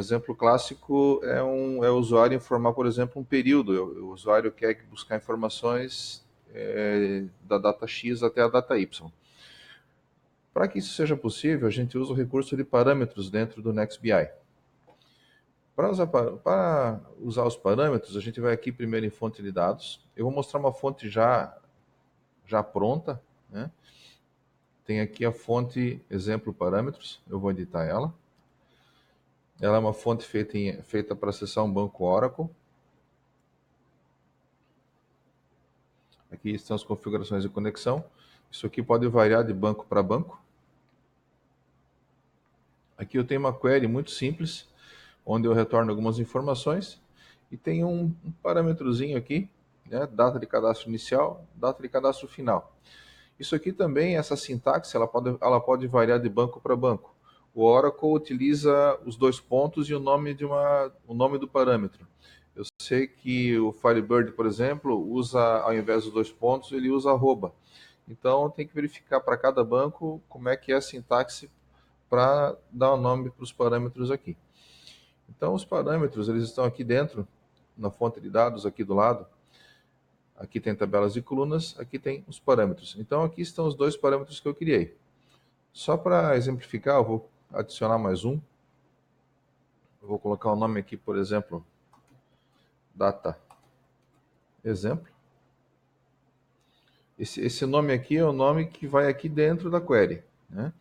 exemplo clássico é o usuário informar, por exemplo, um período. O usuário quer buscar informações da data X até a data Y. Para que isso seja possível, a gente usa o recurso de parâmetros dentro do NextBI. Para usar os parâmetros, a gente vai aqui primeiro em fonte de dados. Eu vou mostrar uma fonte já pronta, né? Tem aqui a fonte exemplo parâmetros, eu vou editar ela. Ela é uma fonte feita para acessar um banco Oracle. Aqui estão as configurações de conexão. Isso aqui pode variar de banco para banco. Aqui eu tenho uma query muito simples, onde eu retorno algumas informações. E tem um parâmetrozinho aqui, né? Data de cadastro inicial, data de cadastro final. Isso aqui também, essa sintaxe, ela pode variar de banco para banco. O Oracle utiliza os dois pontos e o nome do parâmetro. Eu sei que o Firebird, por exemplo, usa, ao invés dos dois pontos, ele usa arroba. Então, tem que verificar para cada banco como é que é a sintaxe para dar o nome para os parâmetros aqui. Então, os parâmetros, eles estão aqui dentro, na fonte de dados, aqui do lado. Aqui tem tabelas de colunas, aqui tem os parâmetros. Então, aqui estão os dois parâmetros que eu criei. Só para exemplificar, eu vou adicionar mais um. Eu vou colocar o nome aqui, por exemplo, data exemplo. Esse nome aqui é o nome que vai aqui dentro da query, né?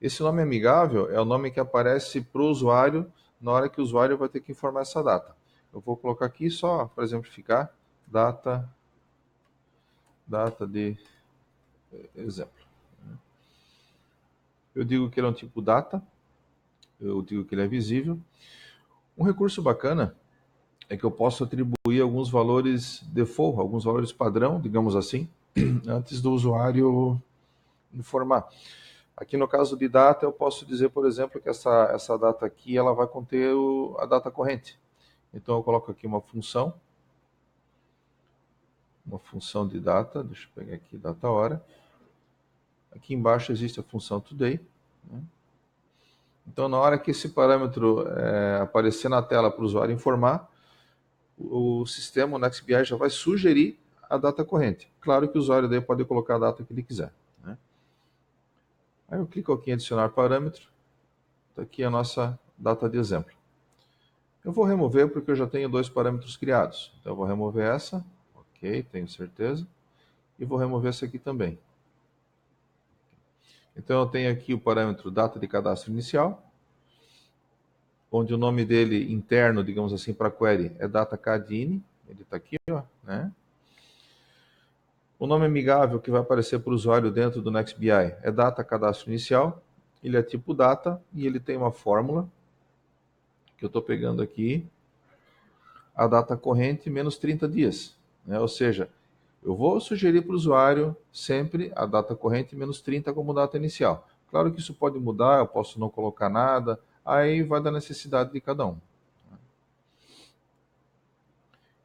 Esse nome amigável é o nome que aparece para o usuário na hora que o usuário vai ter que informar essa data. Eu vou colocar aqui só para exemplificar, data de exemplo. Eu digo que ele é um tipo data, eu digo que ele é visível. Um recurso bacana é que eu posso atribuir alguns valores default, alguns valores padrão, digamos assim, antes do usuário informar. Aqui no caso de data, eu posso dizer, por exemplo, que essa data aqui ela vai conter a data corrente. Então eu coloco aqui uma função de data, deixa eu pegar aqui data hora. Aqui embaixo existe a função today, né? Então na hora que esse parâmetro aparecer na tela para o usuário informar, o sistema, o NextBI, já vai sugerir a data corrente. Claro que o usuário daí pode colocar a data que ele quiser, né? Aí eu clico aqui em adicionar parâmetro. Está aqui a nossa data de exemplo. Eu vou remover porque eu já tenho dois parâmetros criados. Então eu vou remover essa. Ok, tenho certeza. E vou remover essa aqui também. Então eu tenho aqui o parâmetro data de cadastro inicial, onde o nome dele interno, digamos assim, para a query é datacadine. Ele está aqui, ó, né? O nome amigável que vai aparecer para o usuário dentro do NextBI é data cadastro inicial. Ele é tipo data e ele tem uma fórmula que eu estou pegando aqui, a data corrente menos 30 dias, né? Ou seja, eu vou sugerir para o usuário sempre a data corrente menos 30 como data inicial. Claro que isso pode mudar, eu posso não colocar nada, aí vai da necessidade de cada um.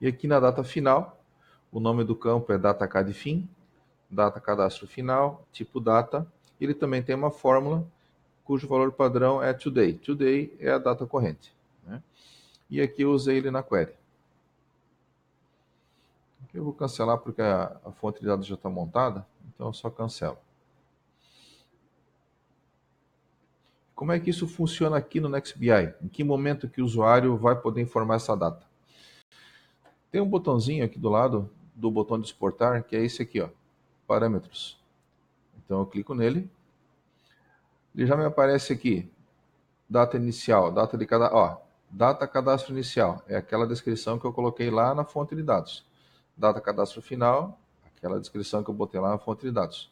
E aqui na data final, o nome do campo é datacadfim, data cadastro final, tipo data. Ele também tem uma fórmula cujo valor padrão é today. Today é a data corrente, né? E aqui eu usei ele na query. Aqui eu vou cancelar porque a fonte de dados já está montada, então eu só cancelo. Como é que isso funciona aqui no NextBI? Em que momento que o usuário vai poder informar essa data? Tem um botãozinho aqui do lado do botão de exportar, que é esse aqui, ó, parâmetros. Então eu clico nele, ele já me aparece aqui, data inicial, data de cada, ó, data cadastro inicial, é aquela descrição que eu coloquei lá na fonte de dados. Data cadastro final, aquela descrição que eu botei lá na fonte de dados.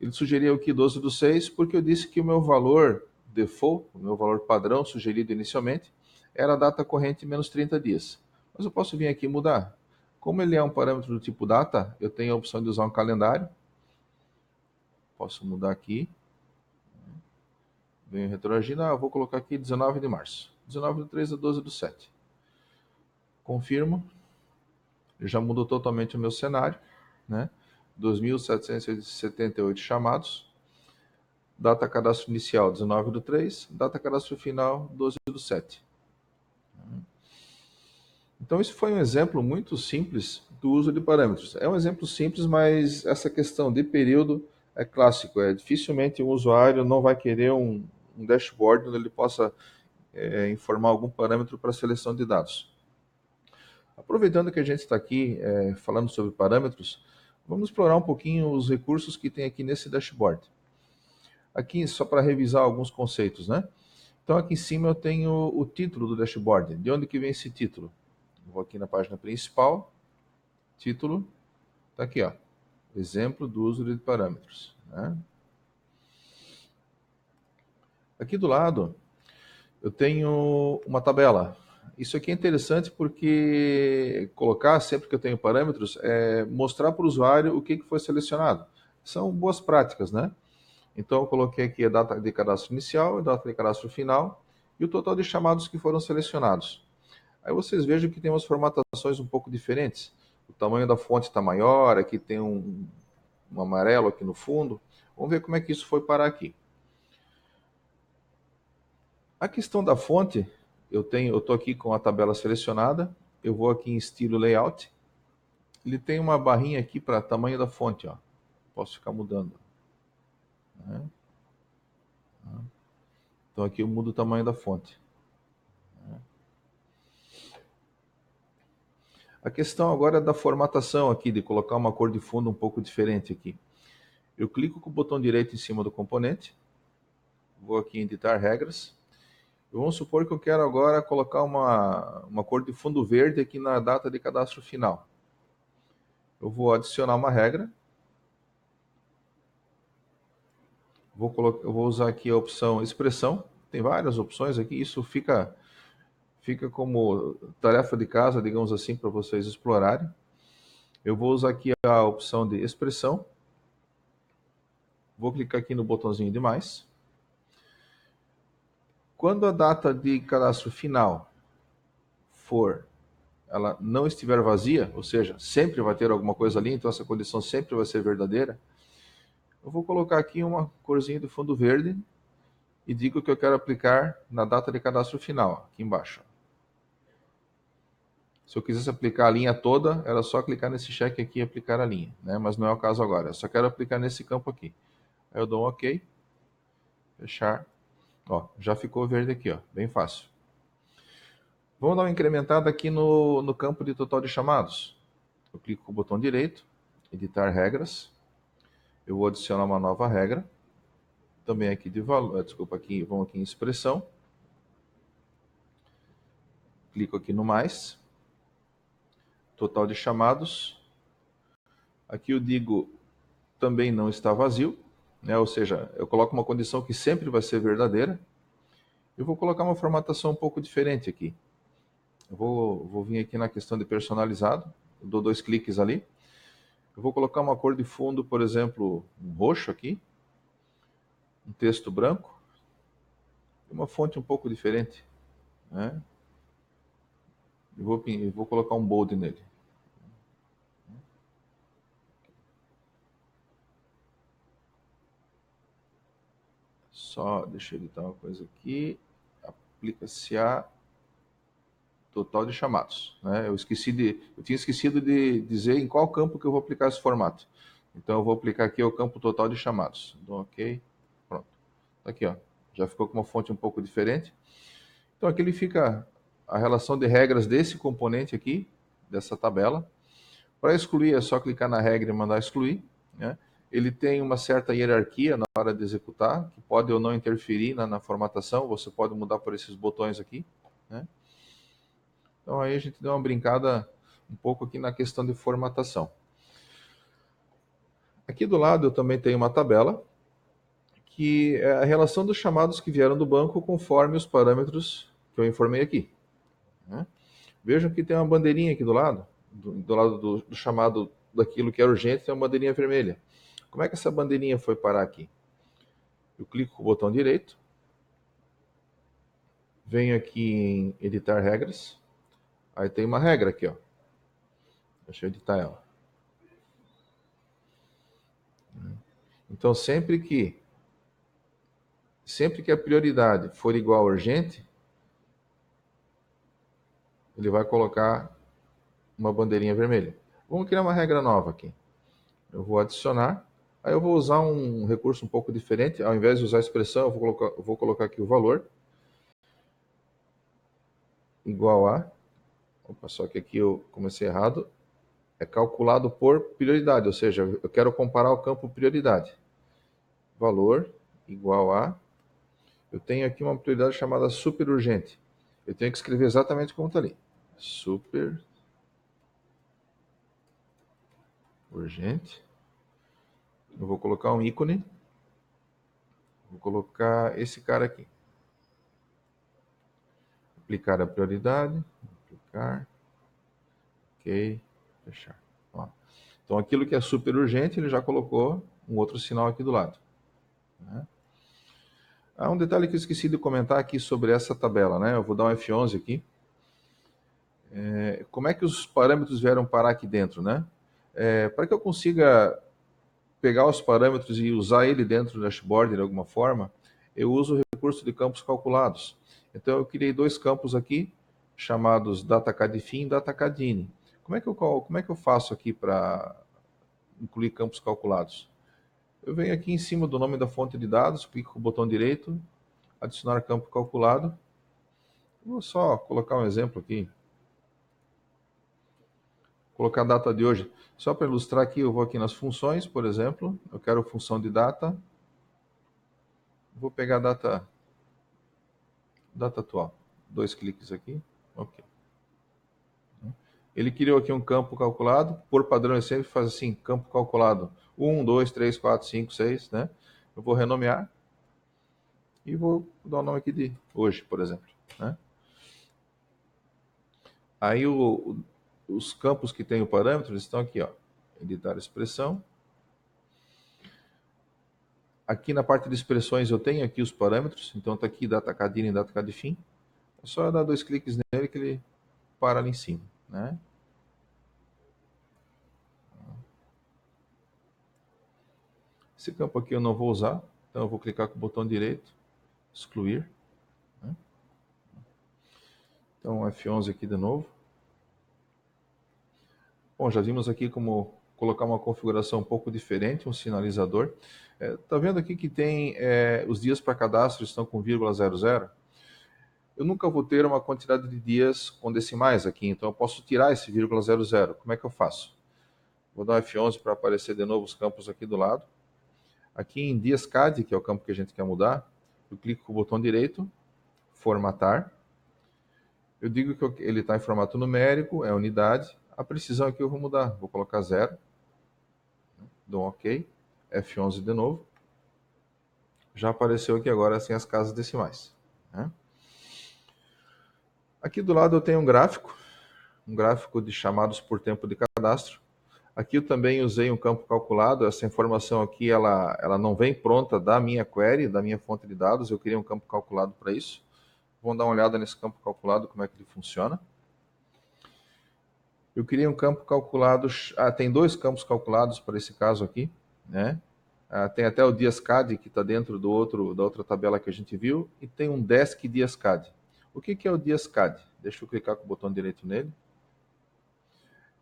Ele sugeriu aqui 12/6 porque eu disse que o meu valor default, o meu valor padrão sugerido inicialmente, era a data corrente menos 30 dias. Mas eu posso vir aqui e mudar. Como ele é um parâmetro do tipo data, eu tenho a opção de usar um calendário. Posso mudar aqui. Venho retroagindo, eu vou colocar aqui 19 de março. 19/3 a 12/7. Confirmo. Ele já mudou totalmente o meu cenário, né? 2.778 chamados. Data cadastro inicial 19/3, data cadastro final 12/7. Então, isso foi um exemplo muito simples do uso de parâmetros. É um exemplo simples, mas essa questão de período é clássico. Dificilmente um usuário não vai querer um dashboard onde ele possa informar algum parâmetro para seleção de dados. Aproveitando que a gente está aqui falando sobre parâmetros, vamos explorar um pouquinho os recursos que tem aqui nesse dashboard. Aqui, só para revisar alguns conceitos, né? Então, aqui em cima eu tenho o título do dashboard. De onde que vem esse título? Vou aqui na página principal, título, está aqui, ó, exemplo do uso de parâmetros. Né? Aqui do lado, eu tenho uma tabela. Isso aqui é interessante porque colocar, sempre que eu tenho parâmetros, mostrar para o usuário o que foi selecionado. São boas práticas, né? Então, eu coloquei aqui a data de cadastro inicial, a data de cadastro final e o total de chamados que foram selecionados. Aí vocês vejam que tem umas formatações um pouco diferentes. O tamanho da fonte está maior, aqui tem um amarelo aqui no fundo. Vamos ver como é que isso foi parar aqui. A questão da fonte, eu estou aqui com a tabela selecionada, eu vou aqui em estilo layout, ele tem uma barrinha aqui para tamanho da fonte, ó. Posso ficar mudando. Né? Então aqui eu mudo o tamanho da fonte. A questão agora é da formatação aqui, de colocar uma cor de fundo um pouco diferente aqui. Eu clico com o botão direito em cima do componente, vou aqui em editar regras, e vamos supor que eu quero agora colocar uma cor de fundo verde aqui na data de cadastro final. Eu vou adicionar uma regra, eu vou usar aqui a opção expressão, tem várias opções aqui, isso fica como tarefa de casa, digamos assim, para vocês explorarem. Eu vou usar aqui a opção de expressão, vou clicar aqui no botãozinho de mais. Quando a data de cadastro final ela não estiver vazia, ou seja, sempre vai ter alguma coisa ali, então essa condição sempre vai ser verdadeira, eu vou colocar aqui uma corzinha de fundo verde e digo que eu quero aplicar na data de cadastro final, aqui embaixo. Se eu quisesse aplicar a linha toda, era só clicar nesse cheque aqui e aplicar a linha, né? Mas não é o caso agora, eu só quero aplicar nesse campo aqui. Aí eu dou um OK, fechar, ó, já ficou verde aqui, ó, bem fácil. Vamos dar uma incrementada aqui no campo de total de chamados. Eu clico com o botão direito, editar regras, eu vou adicionar uma nova regra, também aqui de valor, desculpa, vamos aqui em expressão, clico aqui no mais, total de chamados, aqui eu digo também não está vazio, né? Ou seja, eu coloco uma condição que sempre vai ser verdadeira, eu vou colocar uma formatação um pouco diferente aqui, eu vou vir aqui na questão de personalizado, eu dou 2 cliques ali, eu vou colocar uma cor de fundo, por exemplo, um roxo aqui, um texto branco, e uma fonte um pouco diferente, né? Vou colocar um bold nele. Só deixa eu editar uma coisa aqui. Aplica-se a total de chamados. Né? Eu tinha esquecido de dizer em qual campo que eu vou aplicar esse formato. Então eu vou aplicar aqui o campo total de chamados. Dou OK. Pronto. Tá aqui, ó. Já ficou com uma fonte um pouco diferente. Então aqui ele fica a relação de regras desse componente aqui, dessa tabela. Para excluir é só clicar na regra e mandar excluir. Né? Ele tem uma certa hierarquia na hora de executar, que pode ou não interferir na formatação, você pode mudar por esses botões aqui. Né? Então aí a gente deu uma brincada um pouco aqui na questão de formatação. Aqui do lado eu também tenho uma tabela, que é a relação dos chamados que vieram do banco conforme os parâmetros que eu informei aqui. Né? Vejam que tem uma bandeirinha aqui do lado, do lado do chamado daquilo que é urgente, tem uma bandeirinha vermelha. Como é que essa bandeirinha foi parar aqui? Eu clico com o botão direito, venho aqui em editar regras, aí tem uma regra aqui, ó. Deixa eu editar ela. Então sempre que a prioridade for igual a urgente, ele vai colocar uma bandeirinha vermelha. Vamos criar uma regra nova aqui. Eu vou adicionar, aí eu vou usar um recurso um pouco diferente. Ao invés de usar a expressão, eu vou colocar aqui o valor igual a... Opa, só que aqui eu comecei errado. É calculado por prioridade, ou seja, eu quero comparar o campo prioridade. Valor igual a... Eu tenho aqui uma prioridade chamada super urgente. Eu tenho que escrever exatamente como está ali. Super urgente. Eu vou colocar um ícone. Vou colocar esse cara aqui. Aplicar a prioridade. Aplicar. Ok. Fechar. Ó. Então aquilo que é super urgente, ele já colocou um outro sinal aqui do lado. Né? Há um detalhe que eu esqueci de comentar aqui sobre essa tabela. Né? Eu vou dar um F11 aqui. Como é que os parâmetros vieram parar aqui dentro? Né? Para que eu consiga pegar os parâmetros e usar ele dentro do dashboard de alguma forma, eu uso o recurso de campos calculados. Então eu criei dois campos aqui, chamados DataCadFin e DataCadIn. Como é que eu faço aqui para incluir campos calculados? Eu venho aqui em cima do nome da fonte de dados, clico com o botão direito, adicionar campo calculado. Vou só colocar um exemplo aqui. Colocar a data de hoje. Só para ilustrar aqui, eu vou aqui nas funções, por exemplo. Eu quero função de data. Vou pegar a data atual. Dois cliques aqui. Ok. Ele criou aqui um campo calculado. Por padrão, ele sempre faz assim, campo calculado. 1, 2, 3, 4, 5, 6, né? Eu vou renomear e vou dar o nome aqui de hoje, por exemplo. Né? Aí os campos que tem o parâmetro estão aqui, ó. Editar expressão. Aqui na parte de expressões eu tenho aqui os parâmetros. Então está aqui DataCadIn e DataCadFin. É só dar dois cliques nele que ele para ali em cima, né? Esse campo aqui eu não vou usar, então eu vou clicar com o botão direito, excluir. Né? Então F11 aqui de novo. Bom, já vimos aqui como colocar uma configuração um pouco diferente, um sinalizador. Tá vendo aqui que tem os dias para cadastro estão com 0,00? Eu nunca vou ter uma quantidade de dias com decimais aqui, então eu posso tirar esse 0,00. Como é que eu faço? Vou dar um F11 para aparecer de novo os campos aqui do lado. Aqui em dias CAD, que é o campo que a gente quer mudar, eu clico com o botão direito, formatar. Eu digo que ele está em formato numérico, é unidade. A precisão aqui eu vou mudar, vou colocar 0. Dou um OK. F11 de novo. Já apareceu aqui agora sem as casas decimais. Né? Aqui do lado eu tenho um gráfico de chamados por tempo de cadastro. Aqui eu também usei um campo calculado. Essa informação aqui ela não vem pronta da minha query, da minha fonte de dados. Eu criei um campo calculado para isso. Vamos dar uma olhada nesse campo calculado, como é que ele funciona. Eu criei um campo calculado, tem dois campos calculados para esse caso aqui, né? Tem até o DiasCAD que está dentro da outra tabela que a gente viu, e tem um Desk DiasCAD. O que é o DiasCAD? Deixa eu clicar com o botão direito nele.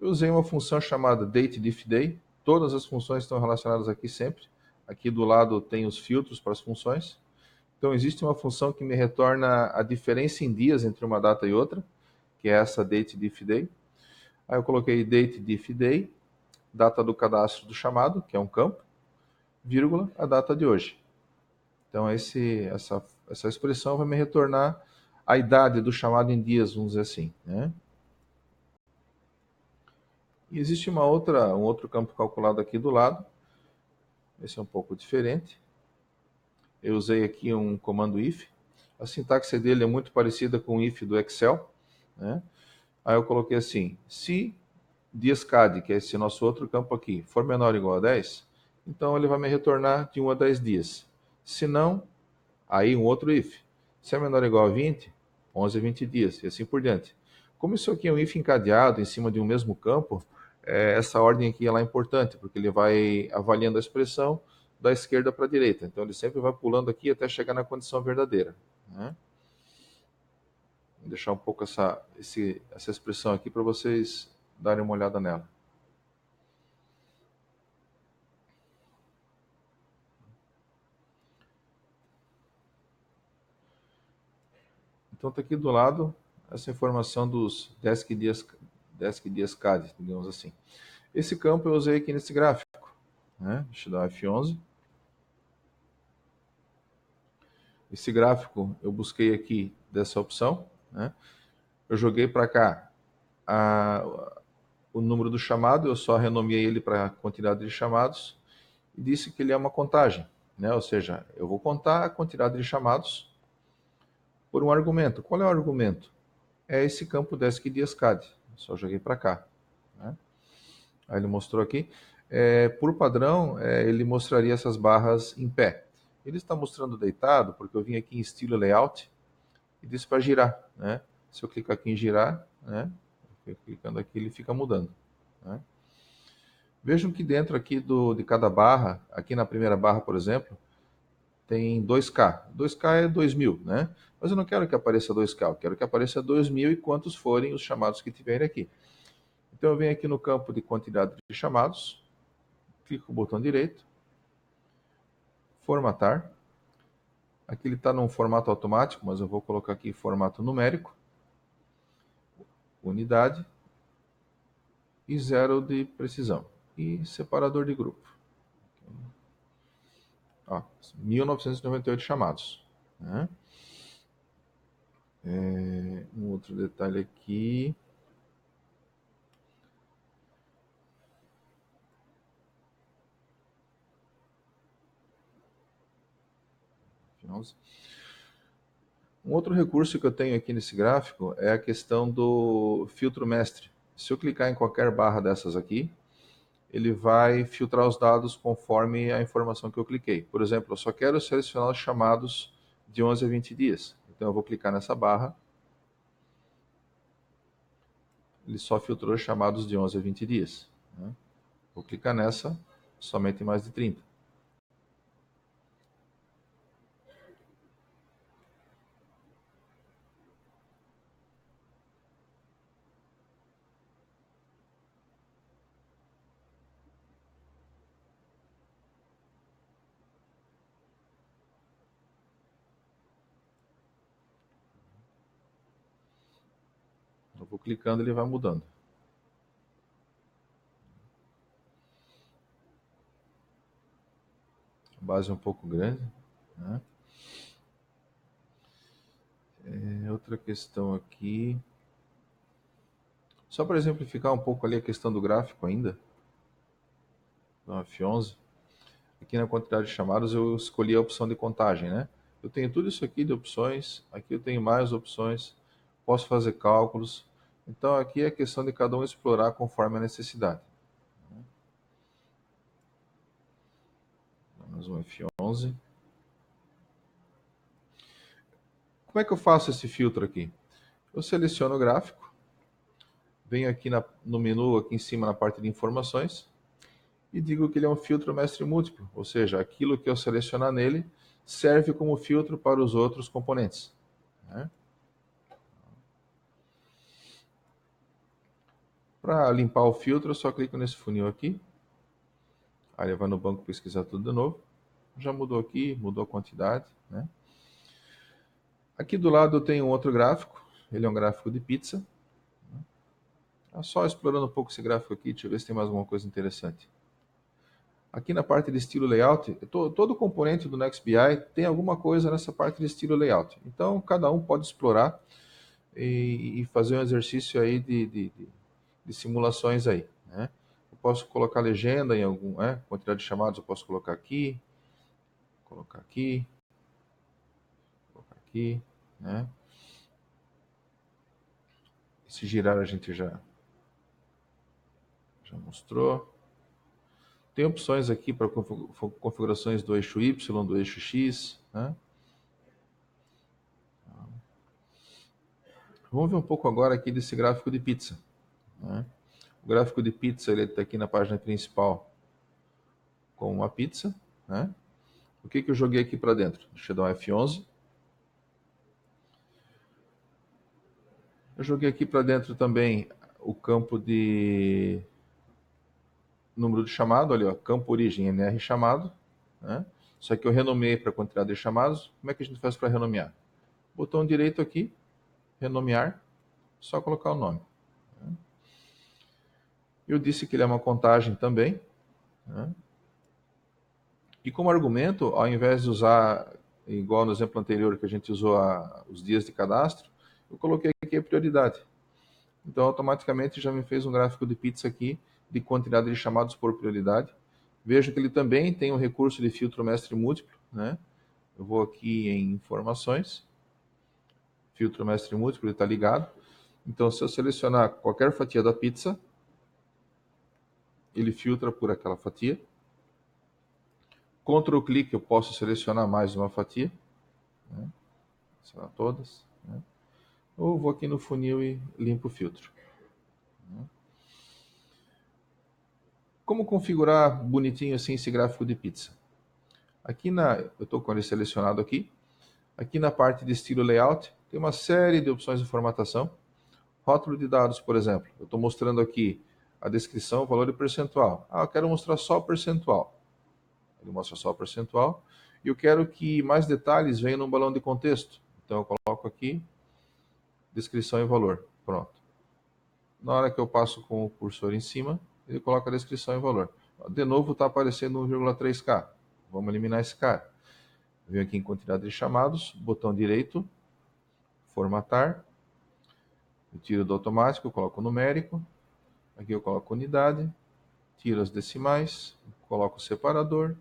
Eu usei uma função chamada DateDifDay. Todas as funções estão relacionadas aqui sempre. Aqui do lado tem os filtros para as funções. Então existe uma função que me retorna a diferença em dias entre uma data e outra, que é essa DateDifDay. Aí eu coloquei DateDifDay, data do cadastro do chamado, que é um campo, vírgula, a data de hoje. Então essa expressão vai me retornar a idade do chamado em dias, vamos dizer assim. Né? E existe um outro campo calculado aqui do lado. Esse é um pouco diferente. Eu usei aqui um comando if. A sintaxe dele é muito parecida com o if do Excel. Né? Aí eu coloquei assim, se DiasCAD, que é esse nosso outro campo aqui, for menor ou igual a 10, então ele vai me retornar de 1 a 10 dias. Se não, aí um outro if. Se é menor ou igual a 20, 11 a 20 dias, e assim por diante. Como isso aqui é um if encadeado em cima de um mesmo campo, essa ordem aqui ela é importante, porque ele vai avaliando a expressão da esquerda para a direita. Então ele sempre vai pulando aqui até chegar na condição verdadeira. Né? Vou deixar um pouco essa expressão aqui para vocês darem uma olhada nela. Então está aqui do lado essa informação dos Desk dias CAD, digamos assim. Esse campo eu usei aqui nesse gráfico, né? Deixa eu dar um F11. Esse gráfico eu busquei aqui dessa opção, né? Eu joguei para cá o número do chamado, eu só renomeei ele para a quantidade de chamados e disse que ele é uma contagem, né? Ou seja, eu vou contar a quantidade de chamados por um argumento. Qual é o argumento? É esse campo Desk dias CAD. Só joguei para cá, né? Aí ele mostrou aqui. Por padrão, ele mostraria essas barras em pé. Ele está mostrando deitado porque eu vim aqui em estilo layout e disse para girar, né? Se eu clicar aqui em girar, né? Clicando aqui, ele fica mudando, né? Vejam que dentro aqui de cada barra, aqui na primeira barra, por exemplo, tem 2K. 2K é 2000, né? Mas eu não quero que apareça 2K, eu quero que apareça 2000 e quantos forem os chamados que tiverem aqui. Então eu venho aqui no campo de quantidade de chamados, clico com o botão direito, formatar. Aqui ele está num formato automático, mas eu vou colocar aqui formato numérico, unidade e 0 de precisão. E separador de grupo. Ó, 1998 chamados, né? Um outro detalhe aqui. Um outro recurso que eu tenho aqui nesse gráfico é a questão do filtro mestre. Se eu clicar em qualquer barra dessas aqui, ele vai filtrar os dados conforme a informação que eu cliquei. Por exemplo, eu só quero selecionar os chamados de 11 a 20 dias. Então eu vou clicar nessa barra. Ele só filtrou os chamados de 11 a 20 dias, né? Vou clicar nessa, somente mais de 30. Eu vou clicando, ele vai mudando. A base é um pouco grande, né? Outra questão aqui. Só para exemplificar um pouco ali a questão do gráfico ainda, no F11. Aqui na quantidade de chamadas eu escolhi a opção de contagem, né? Eu tenho tudo isso aqui de opções, aqui eu tenho mais opções, posso fazer cálculos. Então aqui é questão de cada um explorar conforme a necessidade. Mais um F11. Como é que eu faço esse filtro aqui? Eu seleciono o gráfico, venho aqui no menu, aqui em cima na parte de informações, e digo que ele é um filtro mestre múltiplo, ou seja, aquilo que eu selecionar nele serve como filtro para os outros componentes, né? Para limpar o filtro, eu só clico nesse funil aqui, aí ele vai no banco pesquisar tudo de novo, já mudou aqui, mudou a quantidade, né? Aqui do lado eu tenho um outro gráfico, ele é um gráfico de pizza. Só explorando um pouco esse gráfico aqui, deixa eu ver se tem mais alguma coisa interessante. Aqui na parte de estilo layout, todo componente do NextBI tem alguma coisa nessa parte de estilo layout. Então, cada um pode explorar e fazer um exercício aí de simulações aí, né? Eu posso colocar legenda em algum, quantidade de chamados eu posso colocar aqui, né? Se girar a gente já mostrou. Tem opções aqui para configurações do eixo Y, do eixo X, né? Vamos ver um pouco agora aqui desse gráfico de pizza, né? O gráfico de pizza ele está aqui na página principal com uma pizza, né? O que eu joguei aqui para dentro? Deixa eu dar um F11. Eu joguei aqui para dentro também o campo de número de chamado, ali, ó, campo origem NR chamado, né? Só que eu renomeei para a quantidade de chamados. Como é que a gente faz para renomear? Botão direito aqui, renomear, só colocar o nome. Eu disse que ele é uma contagem também, né? E como argumento, ao invés de usar, igual no exemplo anterior que a gente usou os dias de cadastro, eu coloquei aqui a prioridade. Então, automaticamente já me fez um gráfico de pizza aqui de quantidade de chamados por prioridade. Vejo que ele também tem um recurso de filtro mestre múltiplo, né? Eu vou aqui em informações, filtro mestre múltiplo, ele está ligado. Então, se eu selecionar qualquer fatia da pizza, ele filtra por aquela fatia. Ctrl clique, eu posso selecionar mais uma fatia, né? Selecionar todas, né? Ou vou aqui no funil e limpo o filtro. Como configurar bonitinho assim esse gráfico de pizza? Eu estou com ele selecionado aqui. Aqui na parte de estilo layout, tem uma série de opções de formatação. Rótulo de dados, por exemplo. Eu estou mostrando aqui a descrição, o valor e percentual. Eu quero mostrar só o percentual. Ele mostra só o percentual. E eu quero que mais detalhes venham num balão de contexto. Então eu coloco aqui, descrição e valor. Pronto. Na hora que eu passo com o cursor em cima, ele coloca a descrição e valor. De novo está aparecendo 1,3K. Vamos eliminar esse cara. Venho aqui em quantidade de chamados, botão direito, formatar. Eu tiro do automático, eu coloco o numérico. Aqui eu coloco unidade, tiro as decimais, coloco o separador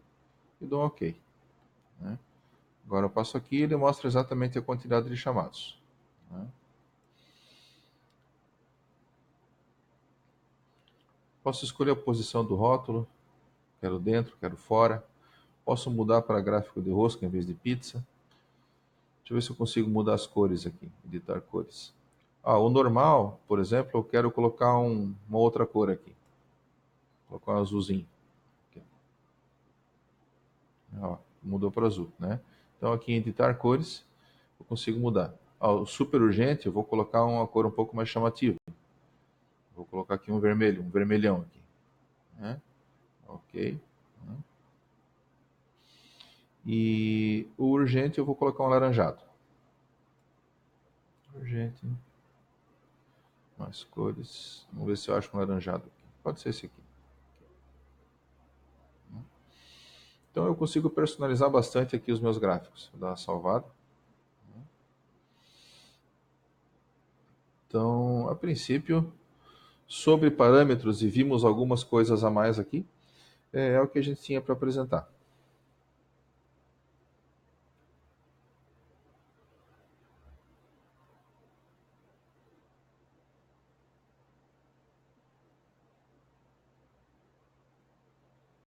e dou um OK, né? Agora eu passo aqui e ele mostra exatamente a quantidade de chamados, né? Posso escolher a posição do rótulo, quero dentro, quero fora. Posso mudar para gráfico de rosca em vez de pizza. Deixa eu ver se eu consigo mudar as cores aqui, editar cores. O normal, por exemplo, eu quero colocar uma outra cor aqui. Vou colocar um azulzinho. Mudou para azul, né? Então aqui em editar cores, eu consigo mudar. O super urgente, eu vou colocar uma cor um pouco mais chamativa. Vou colocar aqui um vermelho, um vermelhão aqui, né? Ok. E o urgente eu vou colocar um alaranjado. Urgente. Mais cores. Vamos ver se eu acho um alaranjado aqui. Pode ser esse aqui. Então eu consigo personalizar bastante aqui os meus gráficos. Vou dar uma salvada. Então, a princípio, sobre parâmetros, e vimos algumas coisas a mais aqui, é o que a gente tinha para apresentar.